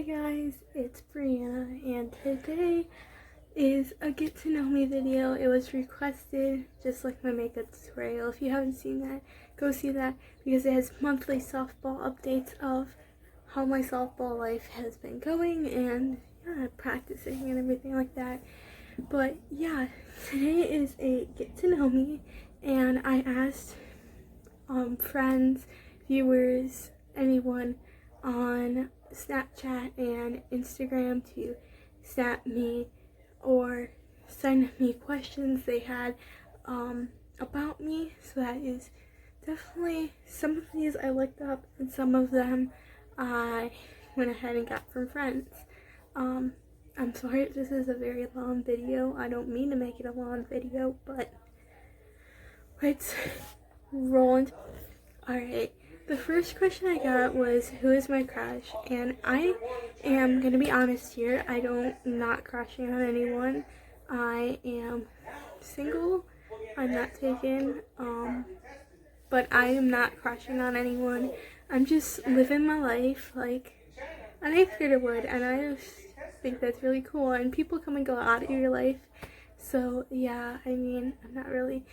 Hi guys, it's Brianna, and today is a get to know me video. It was requested, just like my makeup tutorial. If you haven't seen that, go see that because it has monthly softball updates of how my softball life has been going and practicing and everything like that. But yeah, today is a get to know me, and I asked friends, viewers, anyone on Snapchat and Instagram to snap me or send me questions they had about me. So that is definitely, some of these I looked up and some of them I went ahead and got from friends. I'm sorry if this is a very long video. I don't mean to make it a long video, but let's roll into. Alright, the first question I got was, who is my crush? And I am going to be honest here, not crushing on anyone. I am single, I'm not taken, but I am not crushing on anyone. I'm just living my life like an 8th grader would, and I just think that's really cool, and people come and go out of your life. So yeah, I mean, I'm not really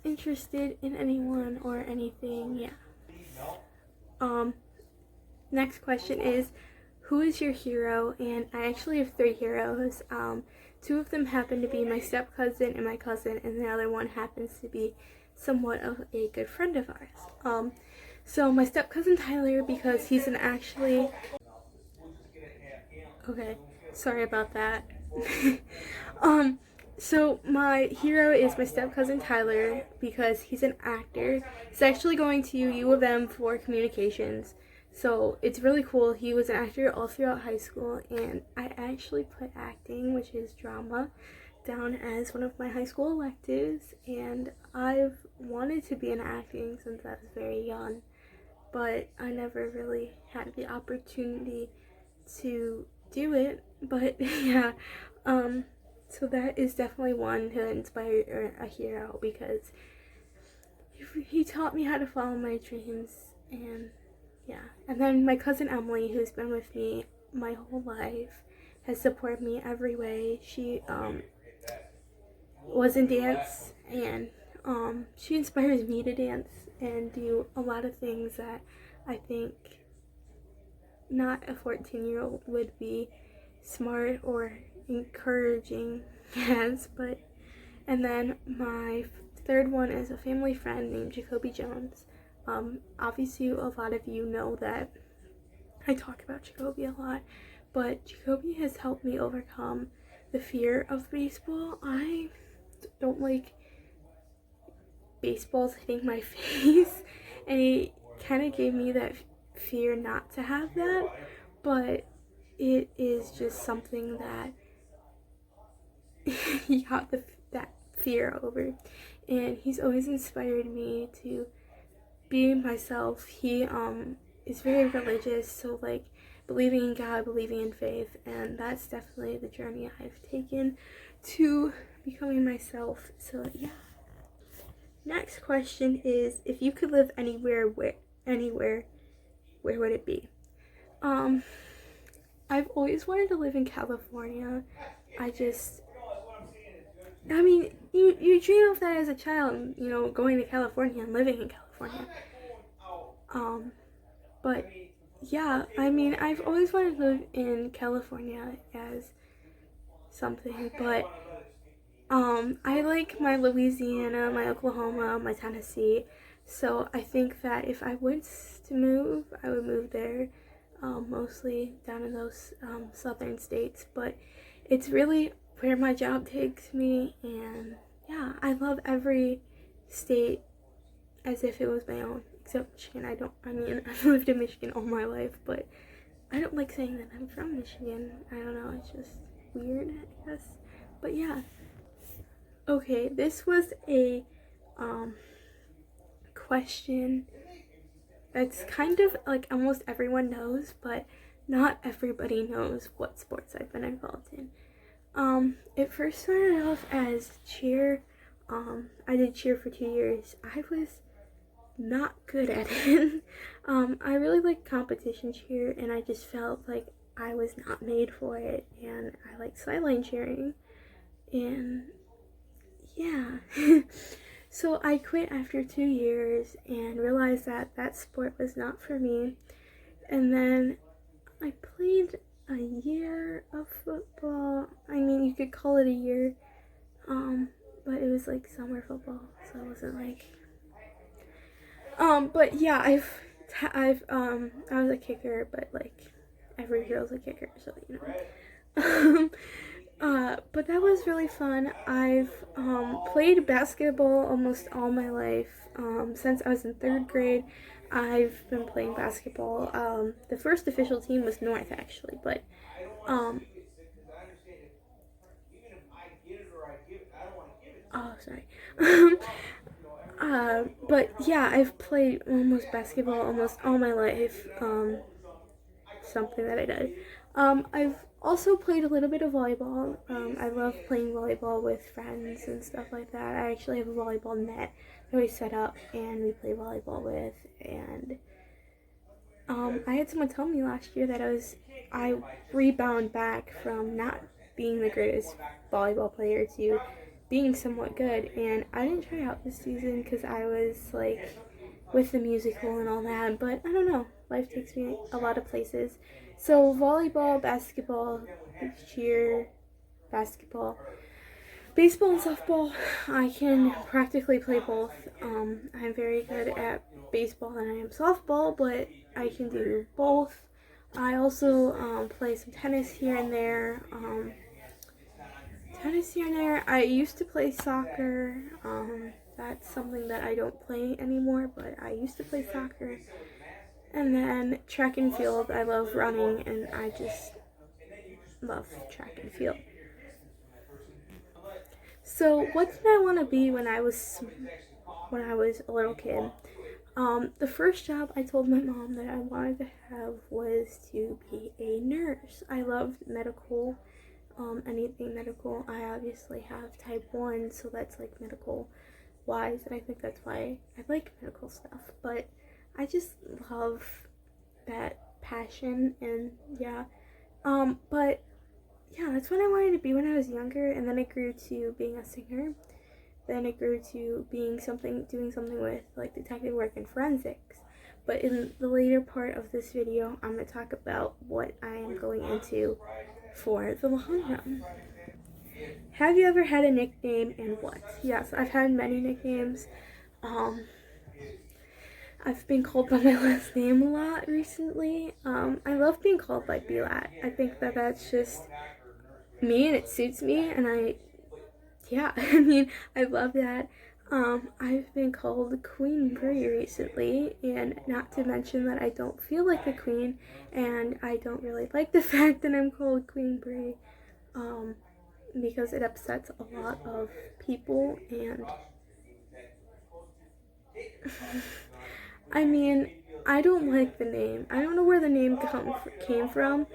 interested in anyone or anything. Yeah. Next question is, who is your hero? And I actually have 3 heroes. 2 of them happen to be my step cousin and my cousin, and the other one happens to be somewhat of a good friend of ours. So my step cousin Tyler, because he's an actually okay, sorry about that. So my hero is my step cousin Tyler because he's an actor. He's actually going to U of M for communications. So it's really cool. He was an actor all throughout high school, and I actually put acting, which is drama, down as one of my high school electives, and I've wanted to be in acting since I was very young, but I never really had the opportunity to do it. But yeah, so that is definitely one who inspired a hero, because he taught me how to follow my dreams. And yeah, and then my cousin Emily, who's been with me my whole life, has supported me every way. She was in dance, and she inspires me to dance and do a lot of things that I think not a 14-year-old would be smart or encouraging as. But and then my third one is a family friend named Jacoby Jones. Obviously a lot of you know that I talk about Jacoby a lot, but Jacoby has helped me overcome the fear of baseball. I don't like baseballs hitting my face, and he kind of gave me that fear not to have that, but it is just something that he got that fear over, and he's always inspired me to be myself. He is very religious, so like believing in God, believing in faith, and that's definitely the journey I've taken to becoming myself. So yeah. Next question is, if you could live anywhere, where would it be? I've always wanted to live in California. I mean, you dream of that as a child, you know, going to California and living in California. But yeah, I mean, I've always wanted to live in California as something, but I like my Louisiana, my Oklahoma, my Tennessee. So I think that if I was to move, I would move there, mostly down in those southern states. But it's really where my job takes me, and yeah, I love every state as if it was my own, except Michigan. I've lived in Michigan all my life, but I don't like saying that I'm from Michigan. I don't know, it's just weird, I guess. But yeah. Okay, this was a question that's kind of like almost everyone knows, but not everybody knows what sports I've been involved in. It first started off as cheer. I did cheer for 2 years. I was not good at it. I really like competition cheer, and I just felt like I was not made for it, and I like sideline cheering, and yeah. So I quit after 2 years and realized that that sport was not for me. And then I played a year of football. I mean, you could call it a year, but it was like summer football, so it wasn't like. But yeah, I was a kicker, but like every girl's a kicker, so you know. But that was really fun. I've played basketball almost all my life. Since I was in 3rd grade, I've been playing basketball. The first official team was North, actually, but oh, sorry. But yeah, I've played almost basketball almost all my life. Something that I did. I've also played a little bit of volleyball. I love playing volleyball with friends and stuff like that. I actually have a volleyball net that we set up and we play volleyball with. And I had someone tell me last year that I rebound back from not being the greatest volleyball player to being somewhat good. And I didn't try out this season because I was like with the musical and all that, but I don't know. Life takes me a lot of places. So volleyball, basketball, cheer, basketball, baseball and softball, I can practically play both. I'm very good at baseball and I am softball, but I can do both. I also play some tennis here and there. I used to play soccer. That's something that I don't play anymore, but I used to play soccer. And then track and field. I love running, and I just love track and field. So, what did I want to be when I was a little kid? The first job I told my mom that I wanted to have was to be a nurse. I loved medical. Anything medical. I obviously have type 1, so that's like medical wise, and I think that's why I like medical stuff. But I just love that passion, and yeah. But yeah, that's what I wanted to be when I was younger, and then it grew to being a singer. Then it grew to doing something with like detective work and forensics. But in the later part of this video, I'm going to talk about what I am going into for the long run. Have you ever had a nickname and what? Yes, I've had many nicknames. I've been called by my last name a lot recently. I love being called by Bilat. I think that that's just me and it suits me, and I mean, I love that. I've been called Queen Brie recently, and not to mention that I don't feel like a queen, and I don't really like the fact that I'm called Queen Brie, because it upsets a lot of people, and I mean, I don't like the name. I don't know where the name came from,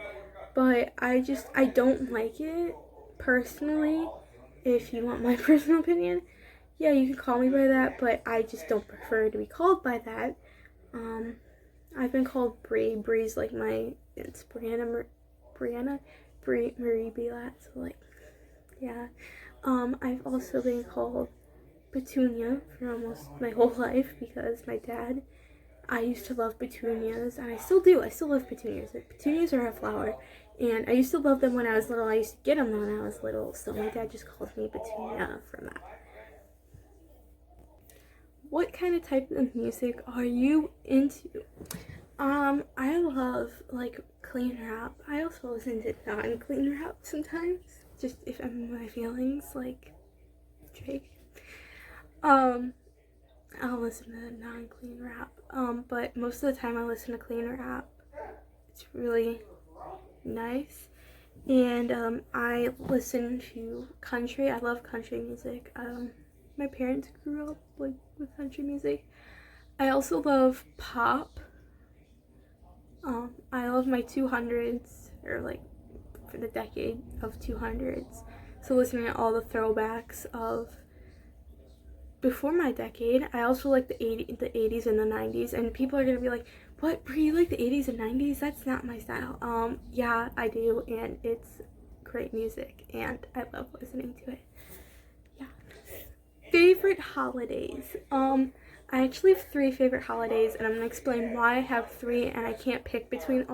but I don't like it, personally. If you want my personal opinion, yeah, you can call me by that, but I just don't prefer to be called by that. I've been called Brie. Brie's like it's Brianna, Marie Bilat, so like, yeah. I've also been called Petunia for almost my whole life because I used to love petunias, and I still do. I still love petunias. Petunias are a flower, and I used to love them when I was little. I used to get them when I was little, so my dad just calls me Petunia from that. What kind of type of music are you into? I love like clean rap. I also listen to non-clean rap sometimes, just if I'm in my feelings, like Drake. I'll listen to non-clean rap. But most of the time I listen to clean rap. It's really nice. And I listen to country. I love country music. My parents grew up like with country music. I also love pop. I love my 200s, or like for the decade of 200s. So listening to all the throwbacks of before my decade. I also like the 80s and the 90s, and people are gonna be like, What, Brie, you like the 80s and 90s? That's not my style. Yeah, I do, and it's great music, and I love listening to it. Yeah. Favorite holidays. I actually have 3 favorite holidays, and I'm gonna explain why I have 3, and I can't pick between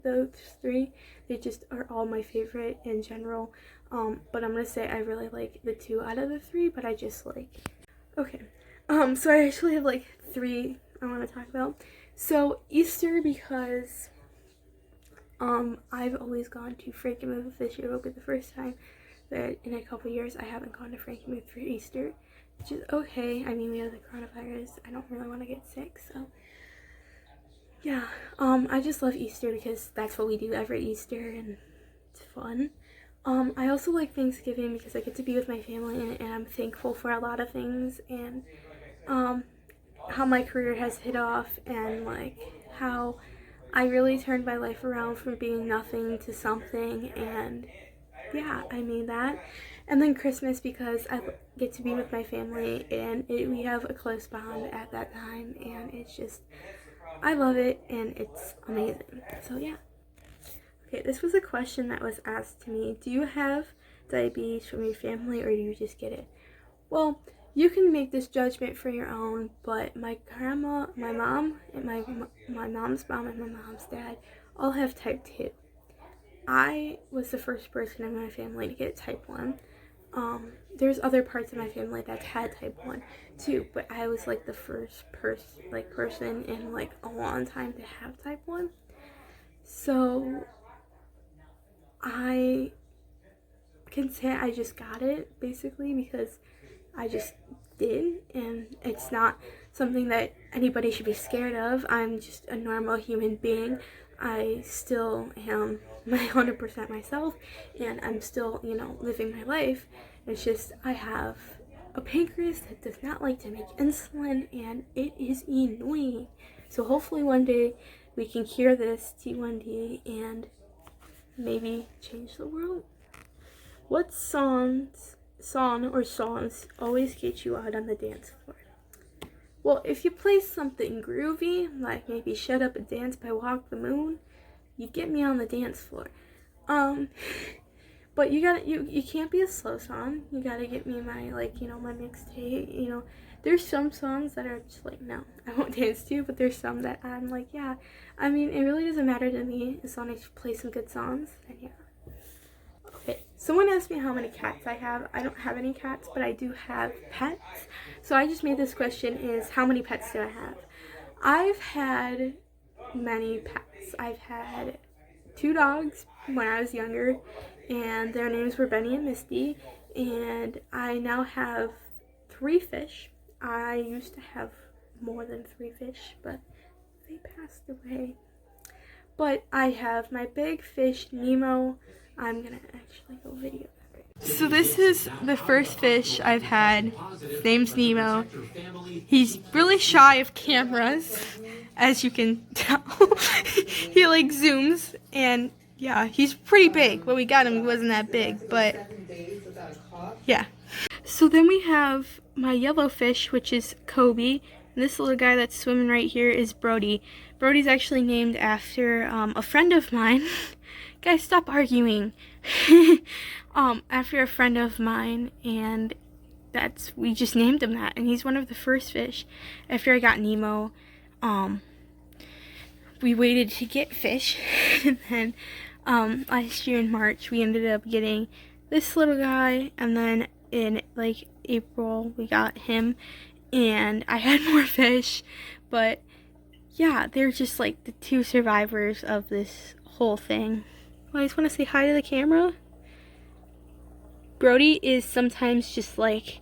those 3. They just are all my favorite in general. But I'm gonna say I really like the 2 out of the 3, but I just like... Okay. So I actually have like 3 I want to talk about. So Easter, because I've always gone to Frankenmuth. This year will be the first time that in a couple years I haven't gone to Frankenmuth for Easter, which is okay. I mean, we have the coronavirus. I don't really want to get sick, so yeah. I just love Easter because that's what we do every Easter, and it's fun. I also like Thanksgiving because I get to be with my family, and I'm thankful for a lot of things, and how my career has hit off, and like how I really turned my life around from being nothing to something, and yeah, I mean that. And then Christmas because I get to be with my family, and we have a close bond at that time, and it's just, I love it, and it's amazing. So yeah. Okay, this was a question that was asked to me. Do you have diabetes from your family, or do you just get it? Well, you can make this judgment for your own, but my grandma, my mom, and my mom's mom and my mom's dad all have type 2. I was the first person in my family to get type 1. There's other parts of my family that had type 1 too, but I was like the first person in like a long time to have type 1. So I can say I just got it, basically, because I just did, and it's not something that anybody should be scared of. I'm just a normal human being. I still am my 100% myself, and I'm still, living my life. It's just I have a pancreas that does not like to make insulin, and it is annoying. So hopefully one day we can cure this T1D and maybe change the world. What song or songs always get you out on the dance floor? Well, if you play something groovy, like maybe Shut Up and Dance by Walk the Moon, you get me on the dance floor. But you can't be a slow song. You gotta get me my, my mixtape, There's some songs that are just like, no, I won't dance to, but there's some that I'm like, yeah. I mean, it really doesn't matter to me as long as you play some good songs, and yeah. Okay, someone asked me how many cats I have. I don't have any cats, but I do have pets. So I just made this question is, how many pets do I have? I've had many pets. I've had 2 dogs when I was younger, and their names were Benny and Misty, and I now have 3 fish. I used to have more than 3 fish, but they passed away. But I have my big fish, Nemo. I'm gonna actually go video that. So this is the first fish I've had. His name's Nemo. He's really shy of cameras, as you can tell. He like zooms, and yeah, he's pretty big. When we got him, he wasn't that big, but yeah. So then we have my yellow fish, which is Kobe. And this little guy that's swimming right here is Brody. Brody's actually named after a friend of mine. Guys, stop arguing. After a friend of mine, and we just named him that, and he's one of the first fish. After I got Nemo, we waited to get fish, and then last year in March we ended up getting this little guy, and then in like April we got him, and I had more fish. But yeah, they're just like the 2 survivors of this whole thing. I just want to say hi to the camera. Brody is sometimes just like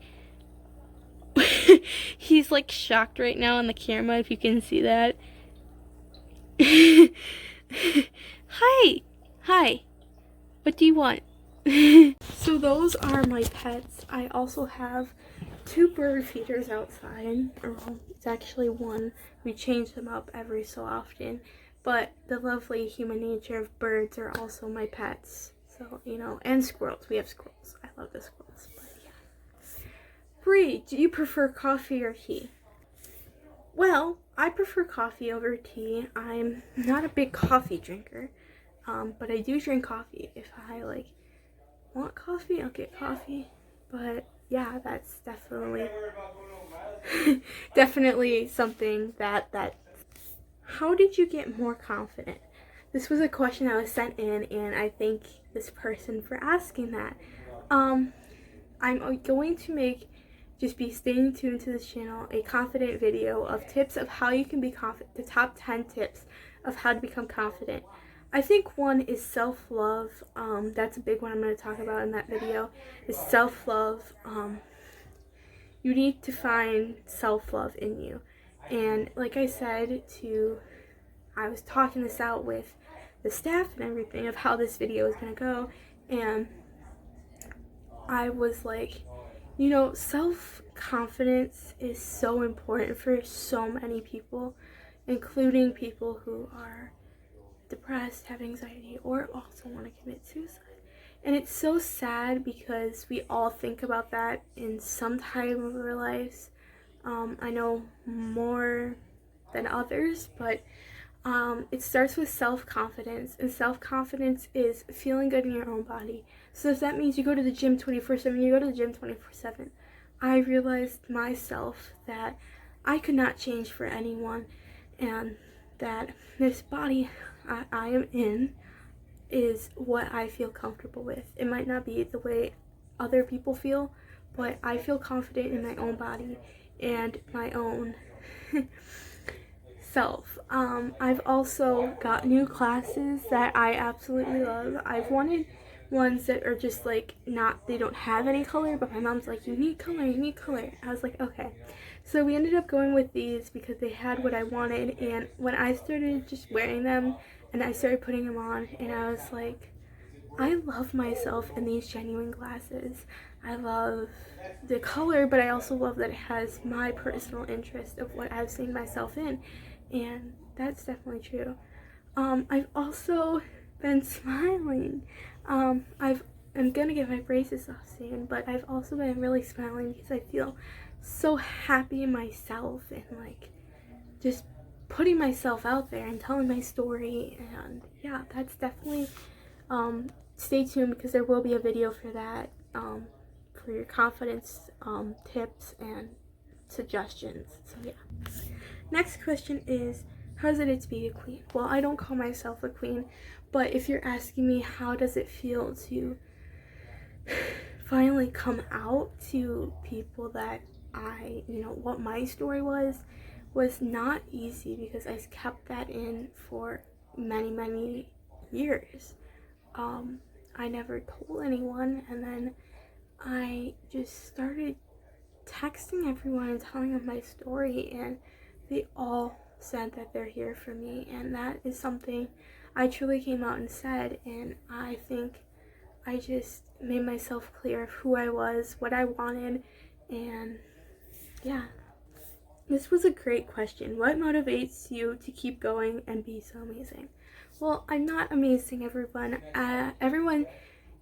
he's like shocked right now on the camera, if you can see that. Hi, what do you want? So those are my pets. I also have 2 bird feeders outside. Well, it's actually 1. We change them up every so often. But the lovely human nature of birds are also my pets. So, and squirrels. We have squirrels. I love the squirrels. But yeah. Bree, do you prefer coffee or tea? Well, I prefer coffee over tea. I'm not a big coffee drinker, but I do drink coffee. If I like want coffee, I'll get coffee. But yeah, that's definitely definitely something that how did you get more confident? This was a question that was sent in, and I thank this person for asking that. I'm going to make, just be staying tuned to this channel, a confident video of tips of how you can be confident, the top 10 tips of how to become confident. I think one is self-love. That's a big one I'm going to talk about in that video, is self-love. You need to find self-love in you. And like I said, I was talking this out with the staff and everything of how this video is going to go, and I was like, you know, self-confidence is so important for so many people, including people who are depressed, have anxiety, or also want to commit suicide. And it's so sad because we all think about that in some time of our lives. I know more than others, but it starts with self-confidence, and self-confidence is feeling good in your own body. So if that means you go to the gym 24/7, you go to the gym 24/7. I realized myself that I could not change for anyone, and that this body I am in is what I feel comfortable with. It might not be the way other people feel, but I feel confident in my own body and my own self. I've also got new classes that I absolutely love. I've wanted ones that are just like they don't have any color, but my mom's like, you need color, you need color. I was like, okay. So we ended up going with these because they had what I wanted, and when I started just wearing them and I started putting them on, and I was like, I love myself in these genuine glasses. I love the color, but I also love that it has my personal interest of what I've seen myself in, and that's definitely true. I've also been smiling. I'm gonna get my braces off soon, but I've also been really smiling because I feel so happy in myself and like just putting myself out there and telling my story. And yeah, that's definitely stay tuned because there will be a video for that, for your confidence tips and suggestions. So yeah. Next question is, how does it to be a queen? Well, I don't call myself a queen, but if you're asking me how does it feel to finally come out to people that what my story was not easy, because I kept that in for many years. I never told anyone, and then I just started texting everyone and telling them my story, and they all said that they're here for me, and that is something I truly came out and said. And I think I just made myself clear of who I was, what I wanted, and yeah. This was a great question. What motivates you to keep going and be so amazing? Well, I'm not amazing, everyone.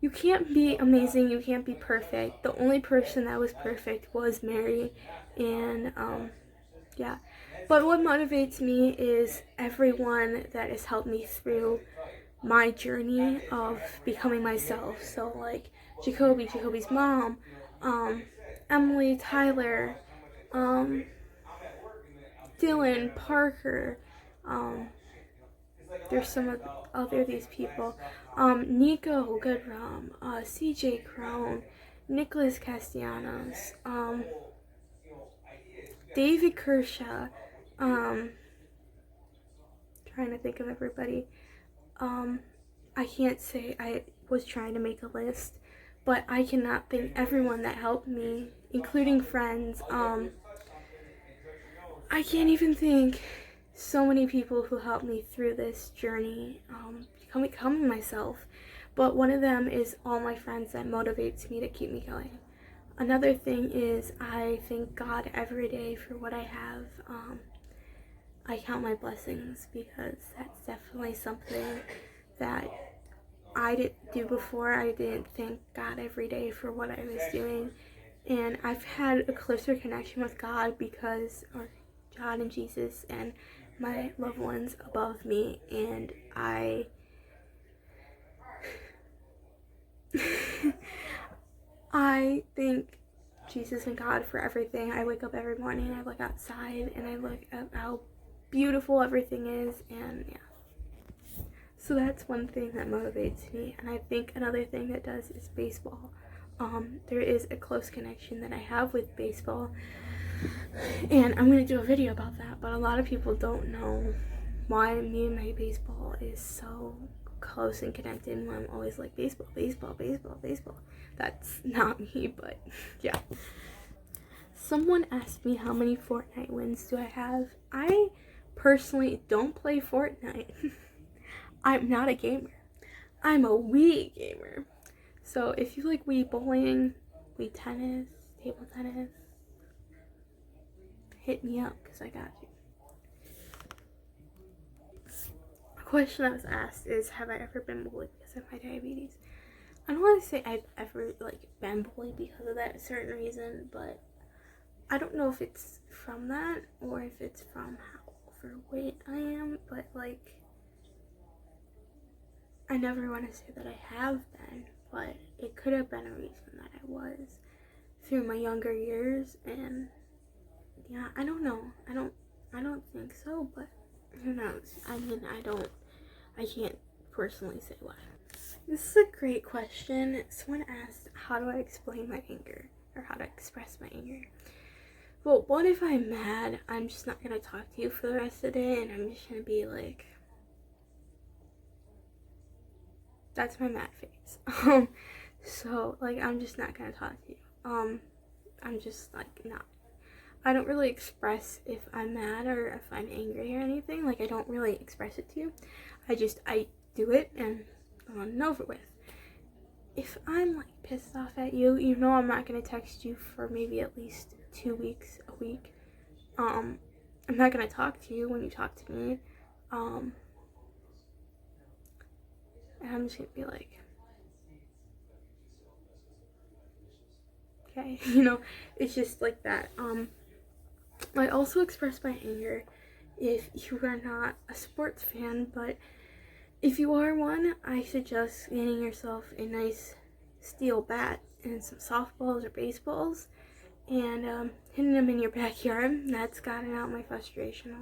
You can't be amazing, you can't be perfect. The only person that was perfect was Mary, and yeah. But what motivates me is everyone that has helped me through my journey of becoming myself. So like Jacoby's mom, Emily, Tyler, Dylan, Parker, there's some of these people, Nico Goodrum, CJ Crone, Nicholas Castellanos, David Kershaw, trying to think of everybody. I can't say, I was trying to make a list, but I cannot thank everyone that helped me, including friends. I can't even think so many people who helped me through this journey, becoming myself. But one of them is all my friends that motivates me to keep me going. Another thing is I thank God every day for what I have. I count my blessings, because that's definitely something that I didn't do before. I didn't thank God every day for what I was doing. And I've had a closer connection with God God and Jesus and my loved ones above me, and I thank Jesus and God for everything. I wake up every morning, I look outside, and I look at how beautiful everything is, and yeah. So that's one thing that motivates me, and I think another thing that does is baseball. There is a close connection that I have with baseball, and I'm going to do a video about that, but a lot of people don't know why me and my baseball is so close and connected, and I'm always like, baseball, baseball, baseball, baseball. That's not me, but yeah. Someone asked me how many Fortnite wins do I have. I personally don't play Fortnite. I'm not a gamer. I'm a Wii gamer. So if you like Wii bowling, Wii tennis, table tennis, hit me up because I got you. A question I was asked is, have I ever been bullied because of my diabetes? I don't want to say I've ever been bullied because of that certain reason, but I don't know if it's from that or if it's from how overweight I am, but I never want to say that I have been, but it could have been a reason that I was through my younger years, and yeah, I don't know. I don't think so, but who knows? I mean, I can't personally say why. This is a great question. Someone asked, how do I explain my anger, or how to express my anger? Well, what if I'm mad? I'm just not gonna talk to you for the rest of the day, and I'm just gonna be like, that's my mad face. So I'm just not gonna talk to you. I'm just not. I don't really express if I'm mad or if I'm angry or anything. I don't really express it to you. I do it and on and over with. If I'm pissed off at you, you know I'm not gonna text you for maybe at least 2 weeks, a week. I'm not gonna talk to you when you talk to me. And I'm just gonna be like, okay, it's just like that. I also express my anger if you are not a sports fan, but if you are one, I suggest getting yourself a nice steel bat and some softballs or baseballs and hitting them in your backyard. That's gotten out my frustration a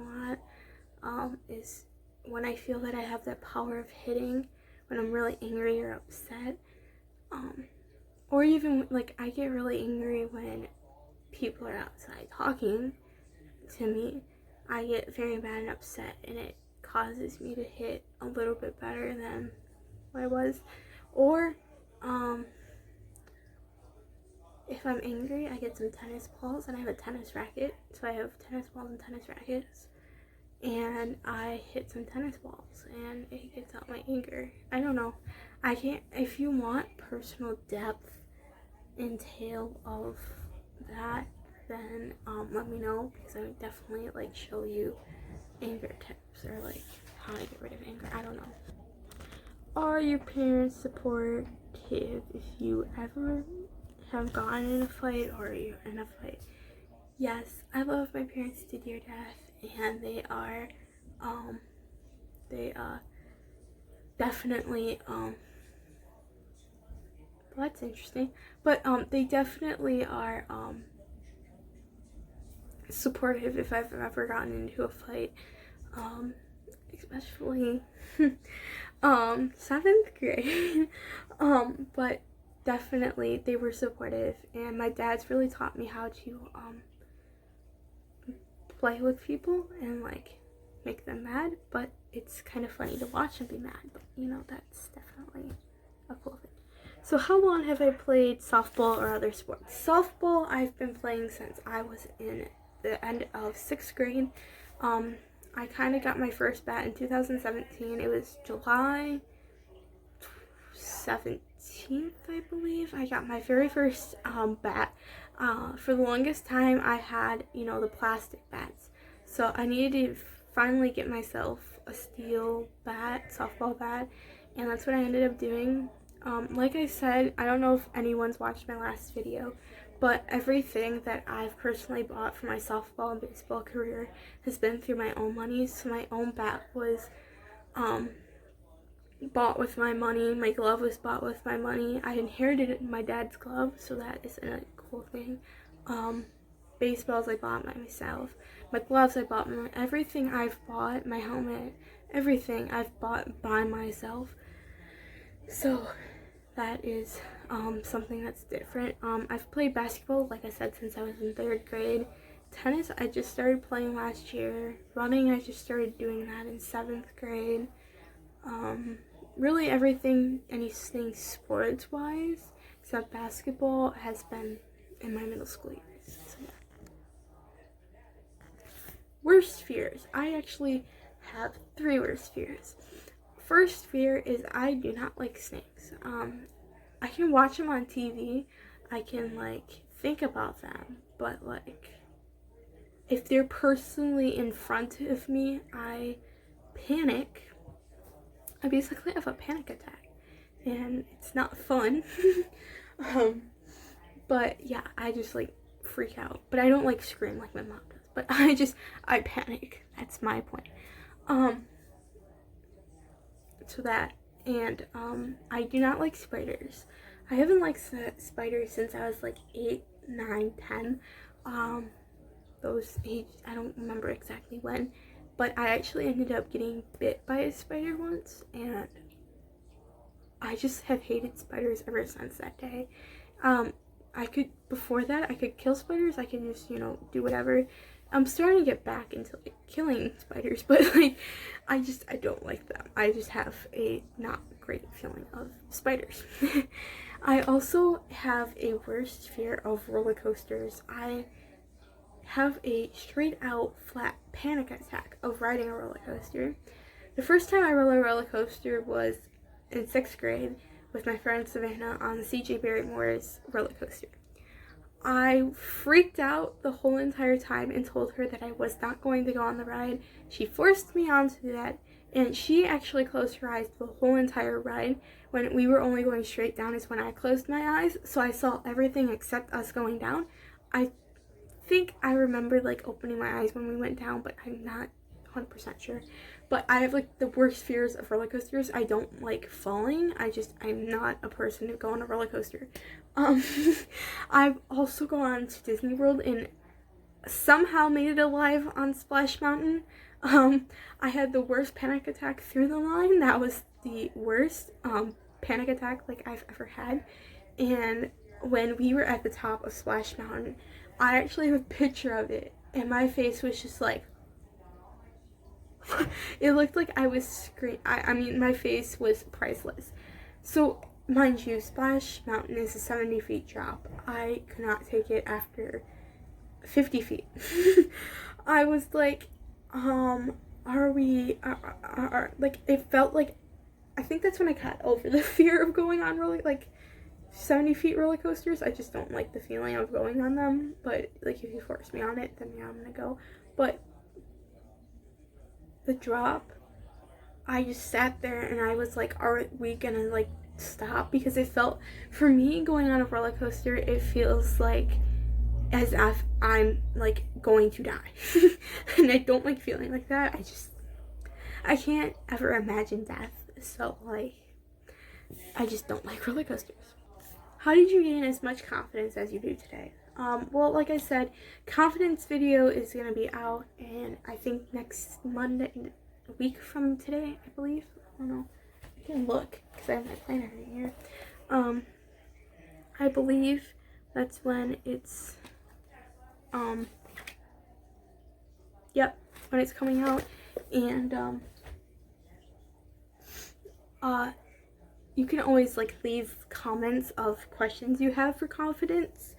lot, is when I feel that I have that power of hitting when I'm really angry or upset, or even I get really angry when people are outside talking to me. I get very mad and upset, and it causes me to hit a little bit better than what I was. Or if I'm angry, I get some tennis balls, and I have a tennis racket, so I have tennis balls and tennis rackets, and I hit some tennis balls, and it gets out my anger. I don't know. I can't. If you want personal depth and tale of that, then let me know, because I would definitely show you anger tips or how to get rid of anger. I don't know. Are your parents supportive if you ever have gotten in a fight or you're in a fight? Yes, I love my parents to dear death, and they are definitely well, that's interesting, but they definitely are supportive if I've ever gotten into a fight, especially 7th grade. But definitely they were supportive, and my dad's really taught me how to play with people and make them mad, but it's kind of funny to watch them be mad, but that's definitely a cool thing. So how long have I played softball or other sports? Softball I've been playing since I was in the end of 6th grade. I kind of got my first bat in 2017. It was July 17th, I believe. I got my very first bat. For the longest time I had, the plastic bats. So I needed to finally get myself a steel bat, softball bat, and that's what I ended up doing. Like I said, I don't know if anyone's watched my last video, But everything that I've personally bought for my softball and baseball career has been through my own money. So my own bat was bought with my money. My glove was bought with my money. I inherited my dad's glove, so that is a cool thing. Baseballs I bought myself. My gloves I bought everything I've bought, my helmet, everything I've bought by myself. So that is something that's different. I've played basketball, like I said, since I was in 3rd grade. Tennis I just started playing last year. Running I just started doing that in 7th grade. Really anything sports wise except basketball has been in my middle school years. So, yeah. Worst fears. I actually have 3 worst fears. First fear is I do not like snakes. I can watch them on TV. I can think about them, but if they're personally in front of me, I panic. I basically have a panic attack, and it's not fun. But yeah, I just freak out. But I don't scream like my mom does. But I panic. That's my point. So that, and I do not like spiders. I haven't liked spiders since I was 8, 9, 10. Those age, I don't remember exactly when, but I actually ended up getting bit by a spider once, and I just have hated spiders ever since that day. Before that, I could kill spiders. I could just, do whatever. I'm starting to get back into killing spiders, but I don't like them. I just have a not great feeling of spiders. I also have a worst fear of roller coasters. I have a straight out flat panic attack of riding a roller coaster. The first time I rode a roller coaster was in 6th grade with my friend Savannah on the C.J. Barrymore's roller coaster. I freaked out the whole entire time and told her that I was not going to go on the ride. She forced me onto that, and she actually closed her eyes the whole entire ride. When we were only going straight down is when I closed my eyes, so I saw everything except us going down. I think I remember opening my eyes when we went down, but I'm not 100% sure. But I have the worst fears of roller coasters. I don't like falling. I'm not a person to go on a roller coaster. I've also gone to Disney World and somehow made it alive on Splash Mountain. I had the worst panic attack through the line. That was the worst panic attack I've ever had. And when we were at the top of Splash Mountain, I actually have a picture of it, and my face was just it looked like I was screaming. I mean, my face was priceless. So, mind you, Splash Mountain is a 70 feet drop. I could not take it after 50 feet. I was it felt I think that's when I got over the fear of going on 70 feet roller coasters. I just don't like the feeling of going on them, but if you force me on it, then yeah, I'm gonna go. But the drop, I just sat there and I was are we gonna stop? Because it felt, for me, going on a roller coaster, it feels as if I'm going to die. And I don't like feeling like that. I can't ever imagine death, so I just don't like roller coasters. How did you gain as much confidence as you do today? Well, like I said, confidence video is going to be out, and I think next Monday, a week from today, I believe. I don't know. I can look, because I have my planner right here. I believe that's when it's, yep, when it's coming out, and, you can always leave comments of questions you have for confidence.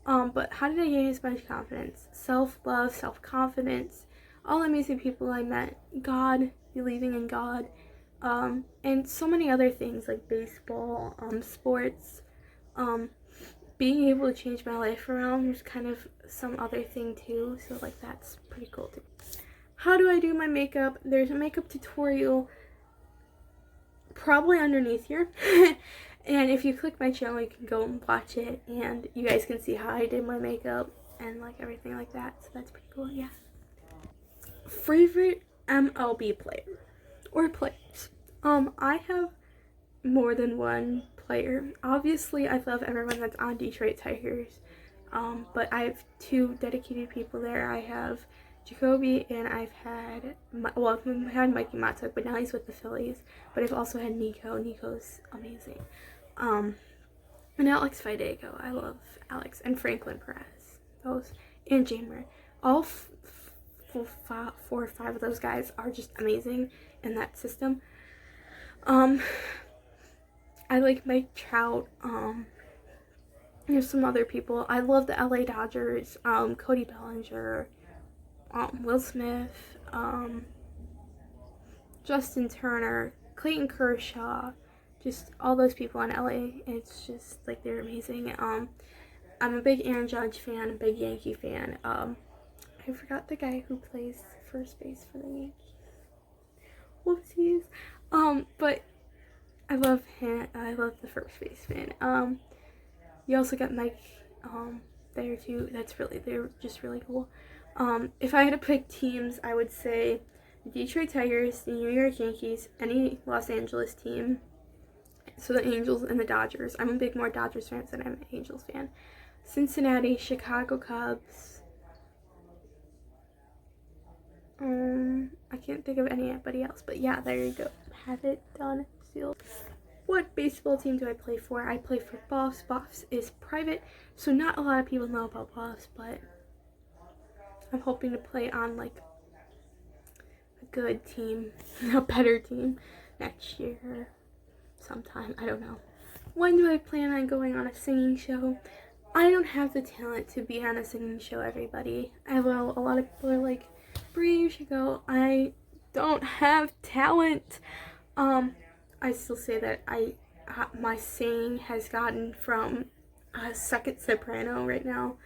But how did I gain as much confidence? Self-love, self-confidence, all amazing people I met, God, believing in God, and so many other things like baseball, sports, being able to change my life around was kind of some other thing too, so that's pretty cool too. How do I do my makeup? There's a makeup tutorial probably underneath here. And if you click my channel, you can go and watch it, and you guys can see how I did my makeup and like everything like that. So that's pretty cool. Yeah. Favorite MLB player or players. I have more than one player. Obviously, I love everyone that's on Detroit Tigers. But I have two dedicated people there. I have Jacoby, and I've had, I've had Mikey Matuk, but now he's with the Phillies. But I've also had Nico. Nico's amazing. And Alex Fidego. I love Alex. And Franklin Perez. Those. And Jamer. All four or five of those guys are just amazing in that system. I like Mike Trout. There's some other people. I love the LA Dodgers. Cody Bellinger. Will Smith. Justin Turner. Clayton Kershaw. Just all those people in LA. It's just like they're amazing. I'm a big Aaron Judge fan. A big Yankee fan. I forgot the guy who plays first base for the Yankees. Whoopsies. But I love him. I love the first baseman. You also got Mike there too. They're just really cool. If I had to pick teams, I would say the Detroit Tigers, the New York Yankees, any Los Angeles team. So the Angels and the Dodgers. I'm a big more Dodgers fan than I'm an Angels fan. Cincinnati, Chicago Cubs. I can't think of anybody else, but yeah, there you go. Have it done. Sealed. What baseball team do I play for? I play for Buffs. Buffs is private, so not a lot of people know about Buffs, but I'm hoping to play on like a good team, a better team next year sometime. I don't know. When do I plan on going on a singing show? I don't have the talent to be on a singing show, everybody. I know a lot of people are like, Brie, you should go. I don't have talent. I still say that my singing has gotten from a second soprano right now.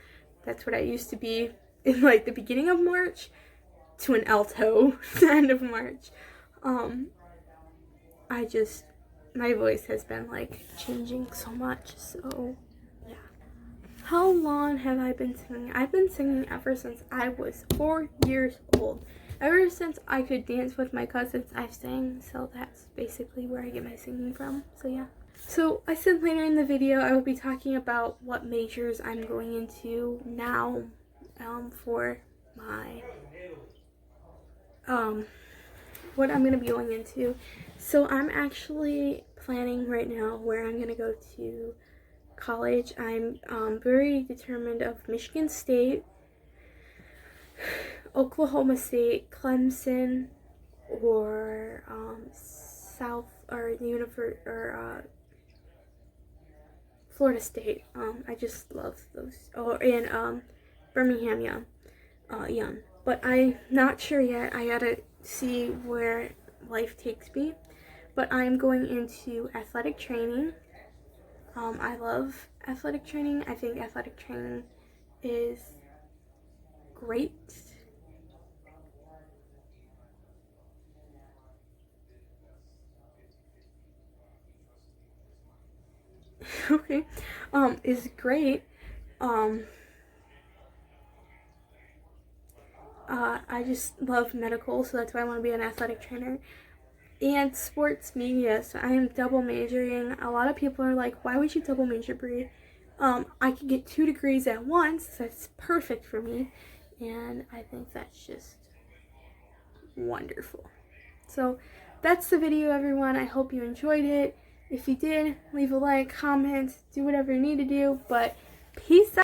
That's what I used to be in like the beginning of March to an alto the end of March. My voice has been like changing so much, so yeah. How long have I been singing? I've been singing ever since I was 4 years old. Ever since I could dance with my cousins, I've sang, so that's basically where I get my singing from, so yeah. So I said later in the video I will be talking about what majors I'm going into now for my, what I'm going to be going into. So I'm actually planning right now where I'm going to go to college. I'm very determined of Michigan State, Oklahoma State, Clemson, or Florida State. I just love those. Oh, and Birmingham Young. But I'm not sure yet. I gotta see where life takes me. But I'm going into athletic training. I love athletic training. I think athletic training is great. Okay, is great. I just love medical, so that's why I want to be an athletic trainer. And sports media, so I am double majoring. A lot of people are like, why would you double major, Brie? I could get 2 degrees at once. That's perfect for me. And I think that's just wonderful. So that's the video, everyone. I hope you enjoyed it. If you did, leave a like, comment, do whatever you need to do. But peace out.